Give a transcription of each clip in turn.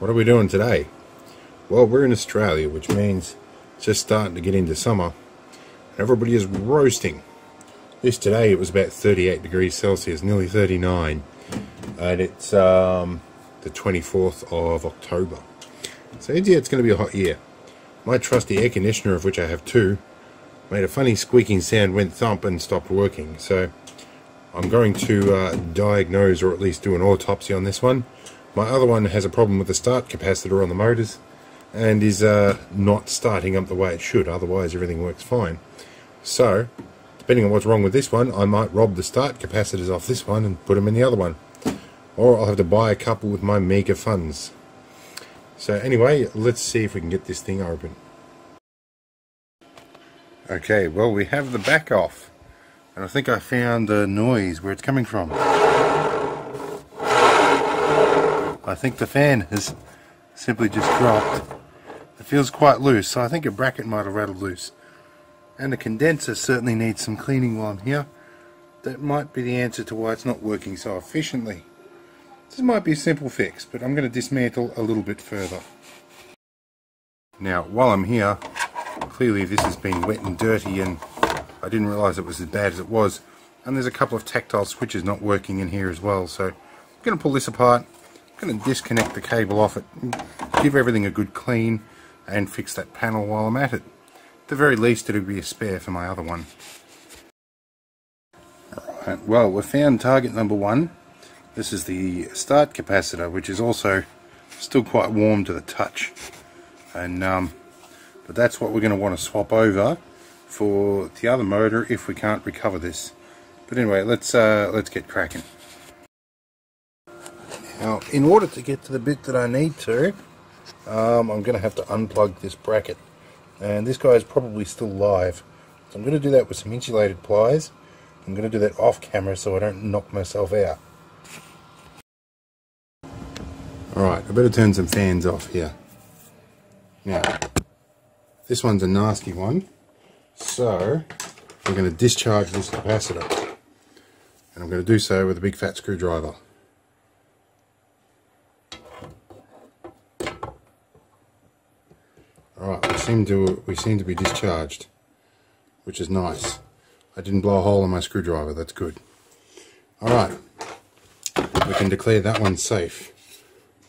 What are we doing today? Well, we're in Australia, which means it's just starting to get into summer. And everybody is roasting. Today it was about 38 degrees Celsius, nearly 39. And it's the 24th of October. So yeah, it's going to be a hot year. My trusty air conditioner, of which I have two, made a funny squeaking sound, went thump and stopped working. So I'm going to diagnose, or at least do an autopsy on this one. My other one has a problem with the start capacitor on the motors and is not starting up the way it should, otherwise everything works fine. So, depending on what's wrong with this one, I might rob the start capacitors off this one and put them in the other one. Or I'll have to buy a couple with my meager funds. So anyway, let's see if we can get this thing open. Okay, well, we have the back off. And I think I found the noise where it's coming from. I think the fan has simply just dropped. It feels quite loose, so I think a bracket might have rattled loose. And the condenser certainly needs some cleaning while I'm here. That might be the answer to why it's not working so efficiently. This might be a simple fix, but I'm going to dismantle a little bit further. Now, while I'm here, clearly this has been wet and dirty, and I didn't realise it was as bad as it was. And there's a couple of tactile switches not working in here as well, so I'm going to pull this apart. I'm going to disconnect the cable off it, give everything a good clean, and fix that panel while I'm at it. At the very least, it'll be a spare for my other one. Alright, well, we've found target number one. This is the start capacitor, which is also still quite warm to the touch. And but that's what we're going to want to swap over for the other motor if we can't recover this. But anyway, let's get cracking. Now, in order to get to the bit that I need to, I'm going to have to unplug this bracket. And this guy is probably still live. So I'm going to do that with some insulated pliers. I'm going to do that off camera so I don't knock myself out. Alright, I better turn some fans off here. Now, this one's a nasty one. So, we're going to discharge this capacitor. And I'm going to do so with a big fat screwdriver. Alright, we seem to be discharged, which is nice. I didn't blow a hole in my screwdriver, that's good. Alright, we can declare that one safe,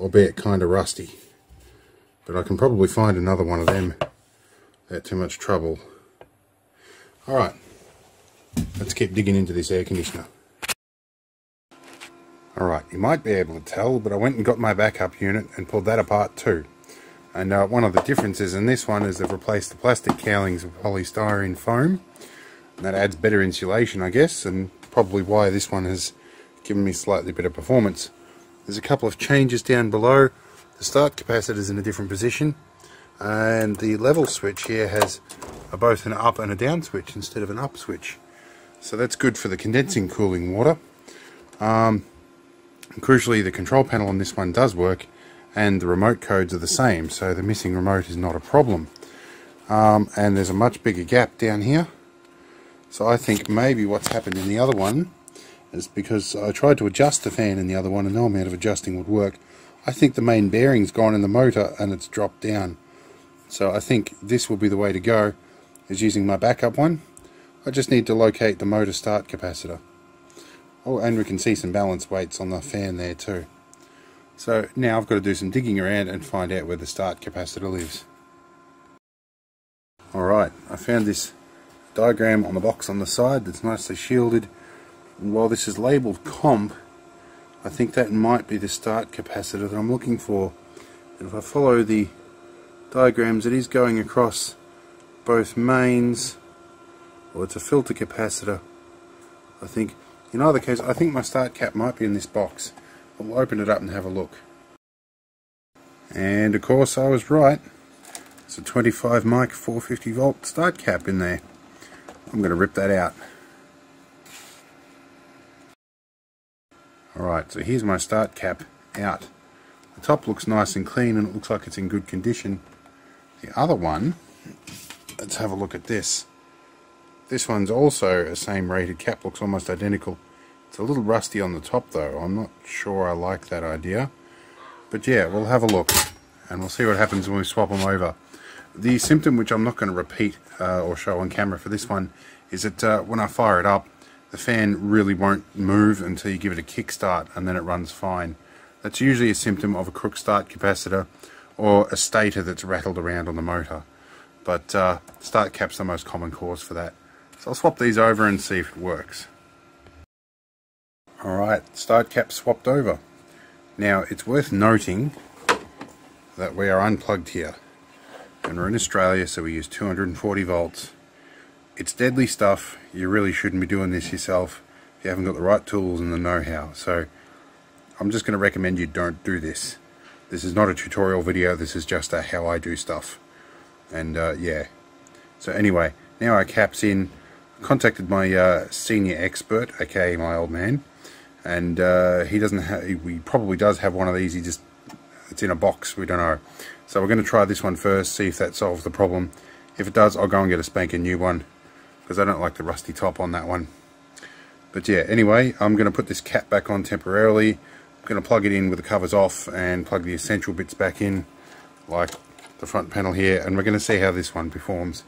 albeit kind of rusty. But I can probably find another one of them without too much trouble. Alright, let's keep digging into this air conditioner. Alright, you might be able to tell, but I went and got my backup unit and pulled that apart too. And one of the differences in this one is they've replaced the plastic cowlings with polystyrene foam. And that adds better insulation, I guess, and probably why this one has given me slightly better performance. There's a couple of changes down below. The start capacitor is in a different position, and the level switch here has both an up and a down switch instead of an up switch. So that's good for the condensing cooling water. And crucially, the control panel on this one does work, and the remote codes are the same, so the missing remote is not a problem. And there's a much bigger gap down here, so I think maybe what's happened in the other one is because I tried to adjust the fan in the other one and no amount of adjusting would work. I think the main bearing's gone in the motor and it's dropped down. So I think this will be the way to go, is using my backup one. I just need to locate the motor start capacitor. Oh, and we can see some balance weights on the fan there too. So now I've got to do some digging around and find out where the start capacitor lives. Alright, I found this diagram on the box on the side that's nicely shielded. And while this is labelled comp, I think that might be the start capacitor that I'm looking for. And if I follow the diagrams, it is going across both mains, or it's a filter capacitor. I think, in either case, I think my start cap might be in this box. We'll open it up and have a look. And of course I was right. It's a 25 mic 450 volt start cap in there. I'm going to rip that out. Alright, so here's my start cap out. The top looks nice and clean and it looks like it's in good condition. The other one, let's have a look at this. This one's also a same rated cap, looks almost identical. It's a little rusty on the top though. I'm not sure I like that idea. But yeah, we'll have a look and we'll see what happens when we swap them over. The symptom, which I'm not going to repeat or show on camera for this one, is that when I fire it up, the fan really won't move until you give it a kick start, and then it runs fine. That's usually a symptom of a crook start capacitor or a stator that's rattled around on the motor. But start cap's the most common cause for that. So I'll swap these over and see if it works. Alright, start cap swapped over. Now it's worth noting that we are unplugged here. And we're in Australia, so we use 240 volts. It's deadly stuff. You really shouldn't be doing this yourself if you haven't got the right tools and the know-how. So I'm just going to recommend you don't do this. This is not a tutorial video, this is just how I do stuff. And yeah. So anyway, now our cap's in. I contacted my senior expert, aka my old man. And he doesn't have, he probably does have one of these, it's in a box, we don't know. So we're going to try this one first, see if that solves the problem. If it does, I'll go and get a spanking new one, because I don't like the rusty top on that one. But yeah, anyway, I'm going to put this cap back on temporarily. I'm going to plug it in with the covers off and plug the essential bits back in, like the front panel here, and we're going to see how this one performs.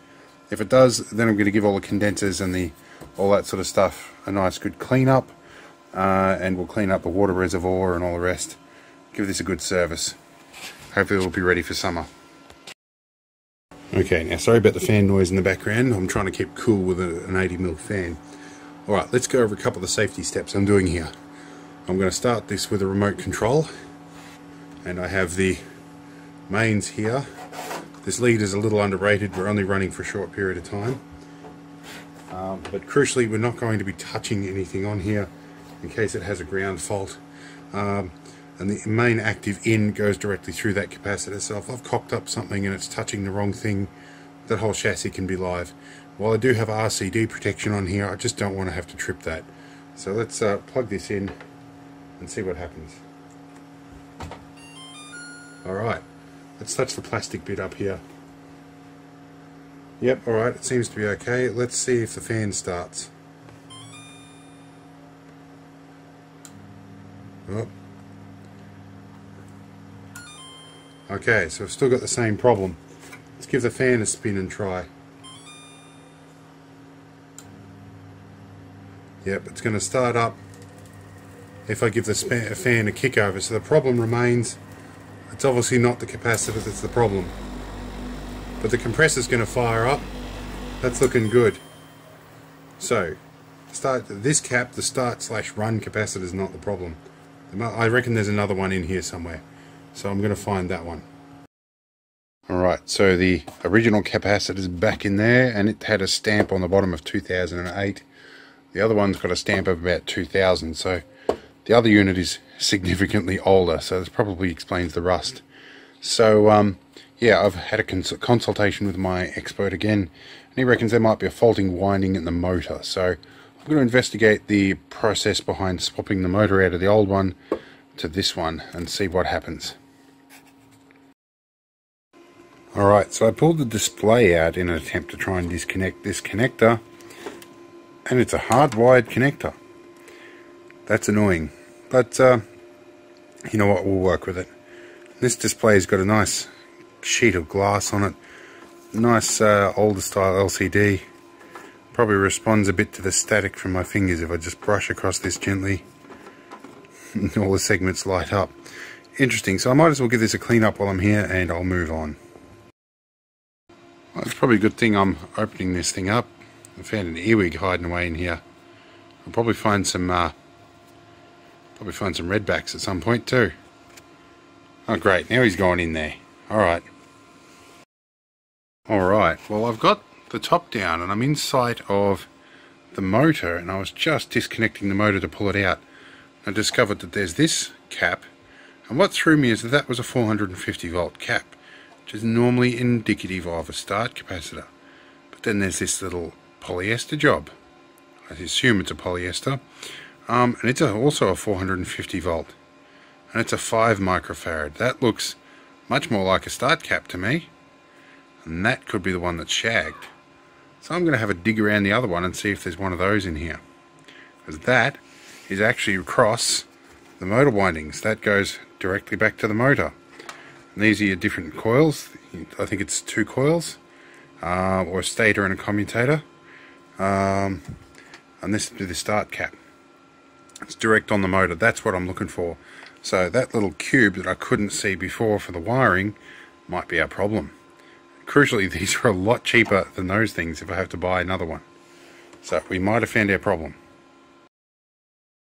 If it does, then I'm going to give all the condensers and all that sort of stuff a nice good clean up, and we'll clean up the water reservoir and all the rest. Give this a good service. Hopefully it'll be ready for summer. Okay, now sorry about the fan noise in the background. I'm trying to keep cool with an 80mm fan. Alright, let's go over a couple of the safety steps I'm doing here. I'm going to start this with a remote control. And I have the mains here. This lead is a little underrated. We're only running for a short period of time. But crucially, we're not going to be touching anything on here in case it has a ground fault. And the main active in goes directly through that capacitor, so if I've cocked up something and it's touching the wrong thing, that whole chassis can be live. While I do have RCD protection on here, I just don't want to have to trip that. So let's plug this in and see what happens. Alright, let's touch the plastic bit up here. Yep, alright, it seems to be okay. Let's see if the fan starts. Oh. Okay, so I've still got the same problem. Let's give the fan a spin and try. Yep, it's going to start up if I give the fan a kick over. So the problem remains. It's obviously not the capacitor that's the problem. But the compressor's going to fire up. That's looking good. So, this cap, the start/run capacitor is not the problem. I reckon there's another one in here somewhere. So I'm going to find that one. Alright, so the original capacitor is back in there, and it had a stamp on the bottom of 2008. The other one's got a stamp of about 2000, so the other unit is significantly older, so this probably explains the rust. So yeah, I've had a consultation with my expert again, and he reckons there might be a faulting winding in the motor. So I'm going to investigate the process behind swapping the motor out of the old one to this one and see what happens. Alright, so I pulled the display out in an attempt to try and disconnect this connector, and it's a hardwired connector. That's annoying, but you know what, we'll work with it. This display's got a nice sheet of glass on it, nice older style LCD. Probably responds a bit to the static from my fingers if I just brush across this gently. All the segments light up. Interesting, so I might as well give this a clean up while I'm here, and I'll move on. Well, it's probably a good thing I'm opening this thing up. I found an earwig hiding away in here. I'll probably find some redbacks at some point too. Oh great, now he's gone in there. Alright. Alright, well I've got the top down and I'm in sight of the motor, and I was just disconnecting the motor to pull it out. I discovered that there's this cap, and what threw me is that that was a 450 volt cap, which is normally indicative of a start capacitor. But then there's this little polyester job. I assume it's a polyester, and it's also a 450 volt, and it's a 5 microfarad. That looks much more like a start cap to me, and that could be the one that's shagged. So I'm going to have a dig around the other one and see if there's one of those in here, because that is actually across the motor windings. That goes directly back to the motor. And these are your different coils. I think it's 2 coils, or a stator and a commutator. And this is the start cap. It's direct on the motor. That's what I'm looking for. So that little cube that I couldn't see before for the wiring might be our problem. Crucially, these are a lot cheaper than those things if I have to buy another one. So we might have found our problem.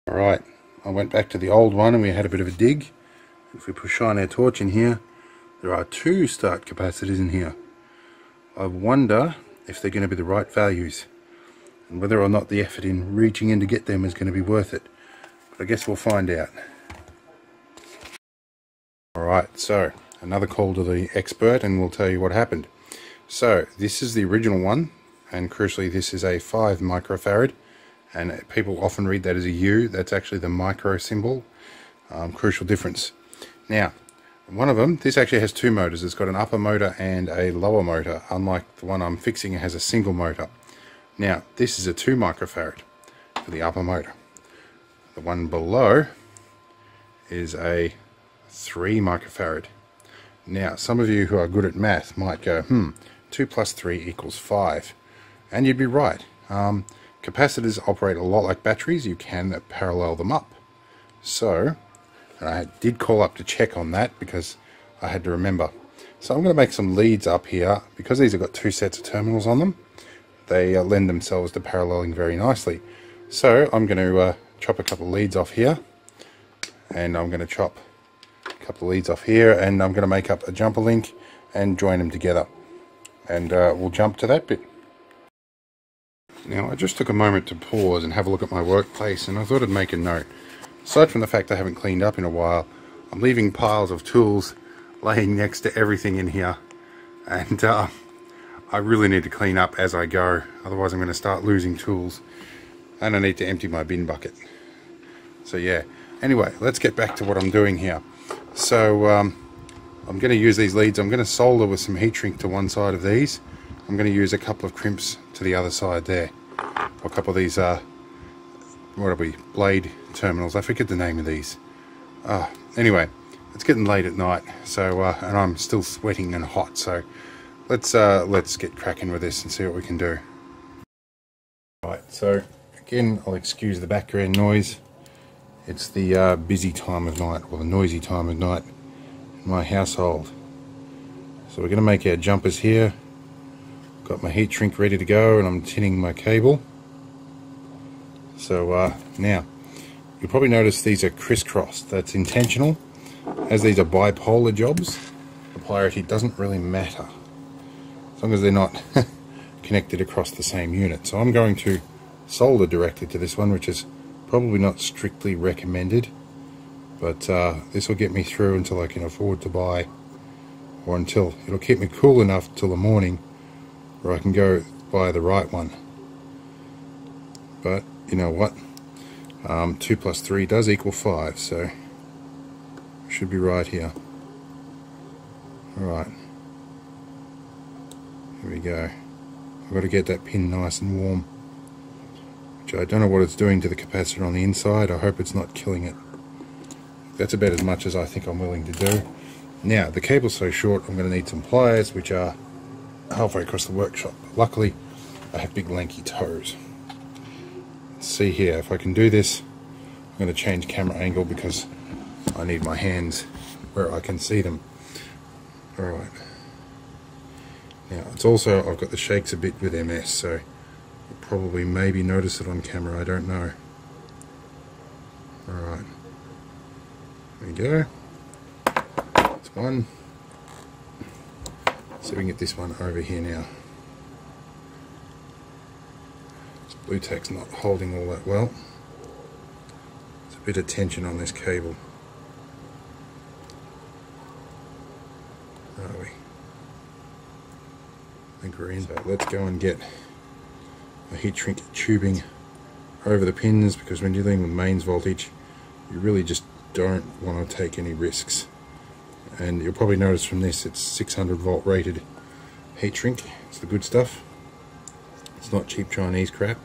Alright, I went back to the old one and we had a bit of a dig. If we shine our torch in here, there are 2 start capacitors in here. I wonder if they're going to be the right values, and whether or not the effort in reaching in to get them is going to be worth it. But I guess we'll find out. Alright, so another call to the expert and we'll tell you what happened. So this is the original one, and crucially this is a 5 microfarad, and people often read that as a U. That's actually the micro symbol. Crucial difference. Now, one of them, this actually has 2 motors. It's got an upper motor and a lower motor, unlike the one I'm fixing. It has a single motor. Now, this is a 2 microfarad for the upper motor. The one below is a 3 microfarad. Now, some of you who are good at math might go, 2 plus 3 equals 5. And you'd be right. Capacitors operate a lot like batteries. You can parallel them up. So, and I did call up to check on that because I had to remember. So I'm going to make some leads up here. Because these have got 2 sets of terminals on them, they lend themselves to paralleling very nicely. So I'm going to chop a couple of leads off here, and I'm going to chop a couple of leads off here, and I'm going to make up a jumper link and join them together. And we'll jump to that bit. Now, I just took a moment to pause and have a look at my workplace, and I thought I'd make a note. Aside from the fact I haven't cleaned up in a while, I'm leaving piles of tools laying next to everything in here, and I really need to clean up as I go, otherwise I'm going to start losing tools, and I need to empty my bin bucket. So yeah, anyway, let's get back to what I'm doing here. So I'm going to use these leads. I'm going to solder with some heat shrink to one side of these. I'm going to use a couple of crimps to the other side there. A couple of these what are we, blade terminals, I forget the name of these. Anyway, it's getting late at night, so and I'm still sweating and hot, so let's get cracking with this and see what we can do. Right, so again, I'll excuse the background noise. It's the busy time of night, or the noisy time of night in my household. So we're going to make our jumpers here. Got my heat shrink ready to go, and I'm tinning my cable. So now, you'll probably notice these are crisscrossed. That's intentional. As these are bipolar jobs, the polarity doesn't really matter, as long as they're not connected across the same unit. So I'm going to solder directly to this one, which is probably not strictly recommended, but this will get me through until I can afford to buy, or until it'll keep me cool enough till the morning where I can go buy the right one. But you know what, 2 plus 3 does equal 5, so I should be right here. Alright, here we go. I've got to get that pin nice and warm, which I don't know what it's doing to the capacitor on the inside. I hope it's not killing it. That's about as much as I think I'm willing to do. Now, the cable's so short, I'm going to need some pliers, which are halfway across the workshop. Luckily, I have big lanky toes. Let's see here, if I can do this, I'm going to change camera angle because I need my hands where I can see them. Alright. Now, it's also, I've got the shakes a bit with MS, so you'll probably maybe notice it on camera, I don't know. Alright. There we go. That's one. So we can get this one over here now. This blue tack's not holding all that well. There's a bit of tension on this cable. Where are we? I think we're in. So let's go and get a heat shrink tubing over the pins, because when you're dealing with mains voltage, you really just don't want to take any risks. And you'll probably notice from this, it's 600 volt rated heat shrink. It's the good stuff. It's not cheap Chinese crap.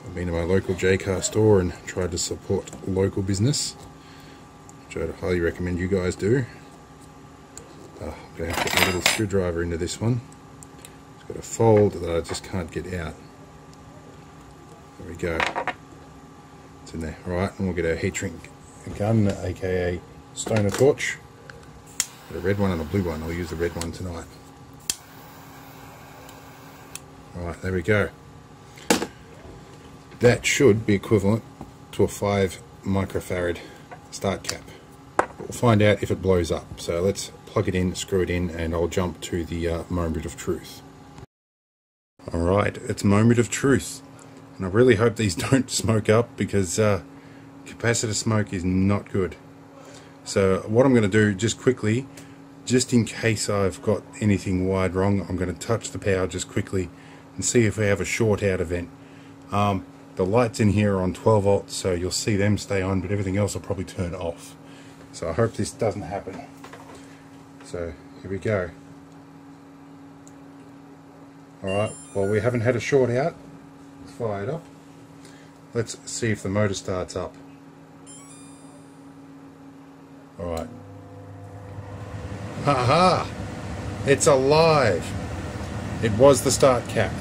I've been to my local J-Car store and tried to support local business, which I'd highly recommend you guys do. I'm going to have to put my little screwdriver into this one. It's got a fold that I just can't get out. There we go. It's in there. Alright, and we'll get our heat shrink gun, aka stoner torch. Got a red one and a blue one. I'll use the red one tonight. Alright, there we go. That should be equivalent to a 5 microfarad start cap. But we'll find out if it blows up. So let's plug it in, screw it in, and I'll jump to the moment of truth. Alright, it's moment of truth. And I really hope these don't smoke up, because capacitor smoke is not good. So what I'm going to do just quickly, just in case I've got anything wired wrong, I'm going to touch the power just quickly and see if we have a short out event. The lights in here are on 12 volts, so you'll see them stay on, but everything else will probably turn off. So I hope this doesn't happen. So here we go. Alright, well, we haven't had a short out. Let's fire it up. Let's see if the motor starts up. Alright. Ha! It's alive! It was the start cap.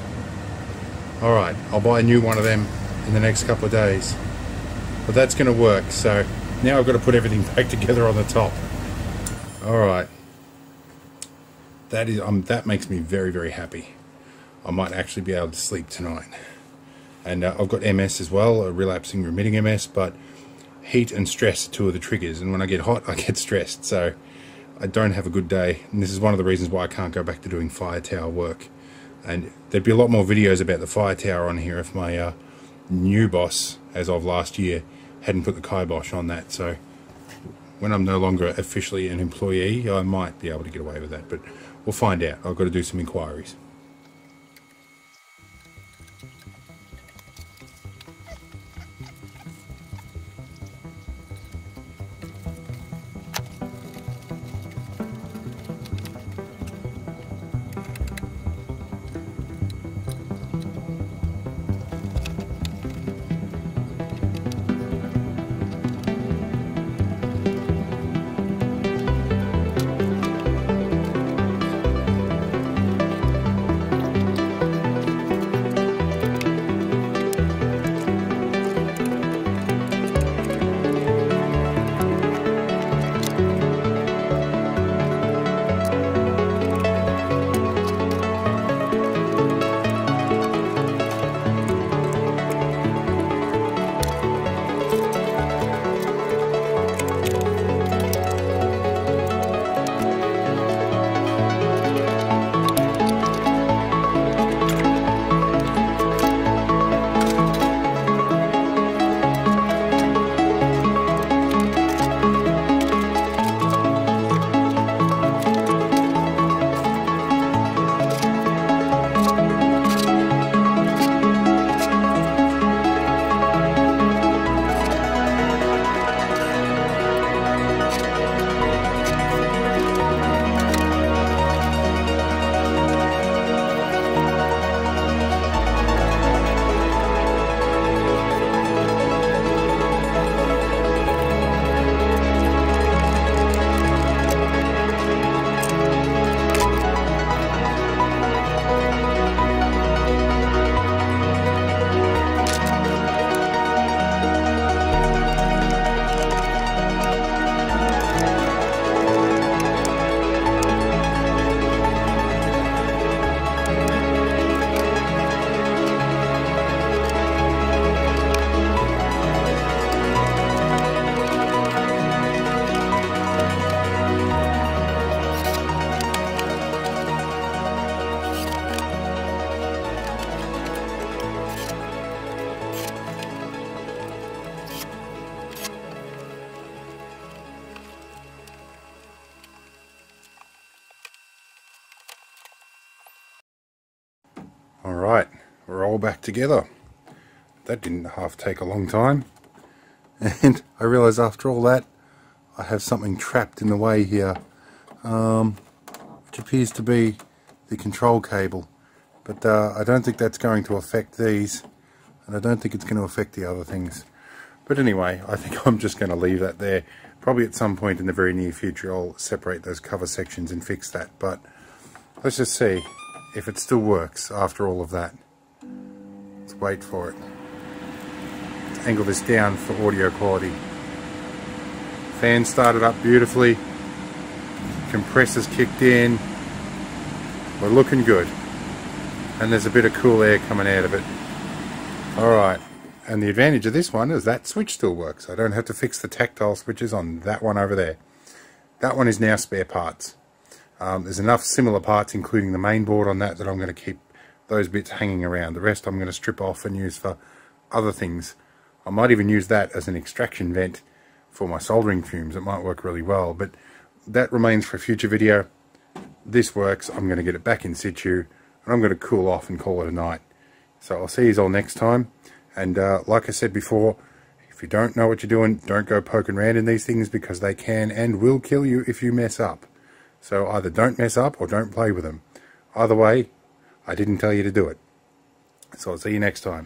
Alright, I'll buy a new one of them in the next couple of days. But that's going to work, so now I've got to put everything back together on the top. Alright. That makes me very, very happy. I might actually be able to sleep tonight. And I've got MS as well, a relapsing remitting MS, but heat and stress are two of the triggers, and when I get hot I get stressed, so I don't have a good day, and this is one of the reasons why I can't go back to doing fire tower work. And there'd be a lot more videos about the fire tower on here if my new boss, as of last year, hadn't put the kibosh on that. So when I'm no longer officially an employee, I might be able to get away with that, but we'll find out. I've got to do some inquiries. Alright, we're all back together. That didn't half take a long time. And I realise after all that, I have something trapped in the way here, which appears to be the control cable. But I don't think that's going to affect these, and I don't think it's going to affect the other things. But anyway, I think I'm just going to leave that there. Probably at some point in the very near future I'll separate those cover sections and fix that. But let's just see if it still works after all of that. Let's wait for it. Let's angle this down for audio quality. Fan started up beautifully. Compressors kicked in. We're looking good. And there's a bit of cool air coming out of it. Alright. And the advantage of this one is that switch still works. I don't have to fix the tactile switches on that one over there. That one is now spare parts. There's enough similar parts, including the main board on that, that I'm going to keep those bits hanging around. The rest I'm going to strip off and use for other things. I might even use that as an extraction vent for my soldering fumes. It might work really well, but that remains for a future video. This works. I'm going to get it back in situ, and I'm going to cool off and call it a night. So I'll see you all next time. And like I said before, if you don't know what you're doing, don't go poking around in these things, because they can and will kill you if you mess up. So either don't mess up or don't play with them. Either way, I didn't tell you to do it. So I'll see you next time.